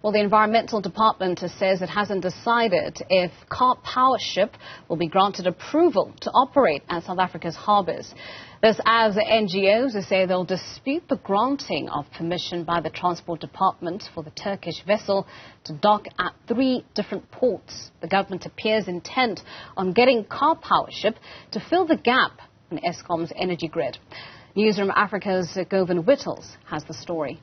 Well, the Environmental Department says it hasn't decided if Karpowership will be granted approval to operate at South Africa's harbours. This as the NGOs say they'll dispute the granting of permission by the Transport Department for the Turkish vessel to dock at 3 different ports. The government appears intent on getting Karpowership to fill the gap in Eskom's energy grid. Newzroom Afrika's Govan Whittles has the story.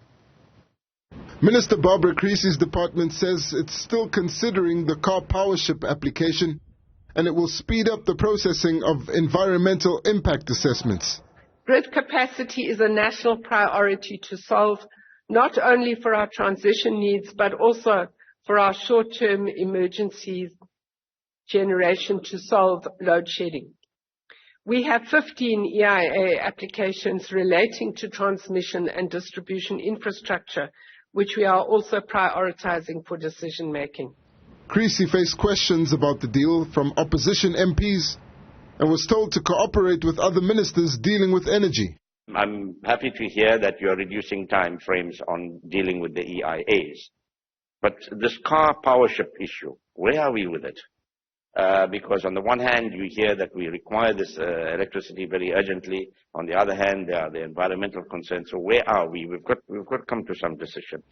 Minister Barbara Creesy's department says it's still considering the Karpowership application and it will speed up the processing of environmental impact assessments. Grid capacity is a national priority to solve not only for our transition needs but also for our short-term emergency generation to solve load shedding. We have 15 EIA applications relating to transmission and distribution infrastructure, which we are also prioritizing for decision making. Creesy faced questions about the deal from opposition MPs and was told to cooperate with other ministers dealing with energy. I'm happy to hear that you're reducing time frames on dealing with the EIAs. But this Karpowership issue, where are we with it? Because on the one hand, you hear that we require this electricity very urgently. On the other hand, there are the environmental concerns. So where are we? We've got to come to some decision.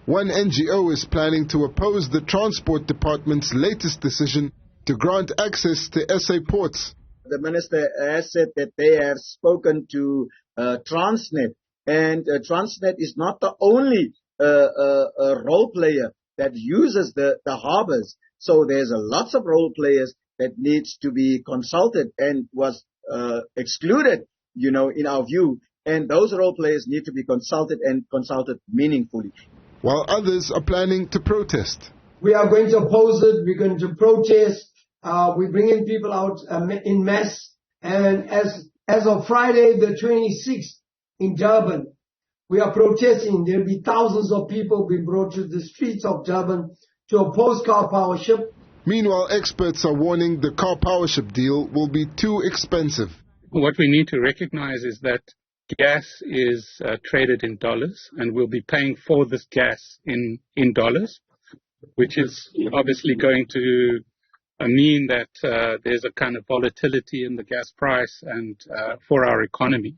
One NGO is planning to oppose the Transport Department's latest decision to grant access to SA ports. The minister has said that they have spoken to Transnet, and Transnet is not the only role player that uses the harbours. So there's lots of role players that needs to be consulted and was excluded, in our view. And those role players need to be consulted and consulted meaningfully. While others are planning to protest. We are going to oppose it. We're going to protest. We're bringing people out in mass. And as of Friday, the 26th in Durban, we are protesting. There'll be thousands of people being brought to the streets of Durban to oppose Karpowership. Meanwhile, experts are warning the Karpowership deal will be too expensive. What we need to recognize is that gas is traded in dollars, and we'll be paying for this gas in dollars, which is obviously going to mean that there's a kind of volatility in the gas price and for our economy.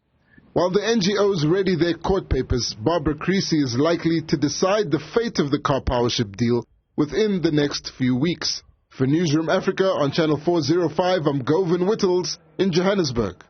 While the NGOs ready their court papers, Barbara Creesy is likely to decide the fate of the Karpowership deal within the next few weeks. For Newzroom Afrika on Channel 405, I'm Govan Whittles in Johannesburg.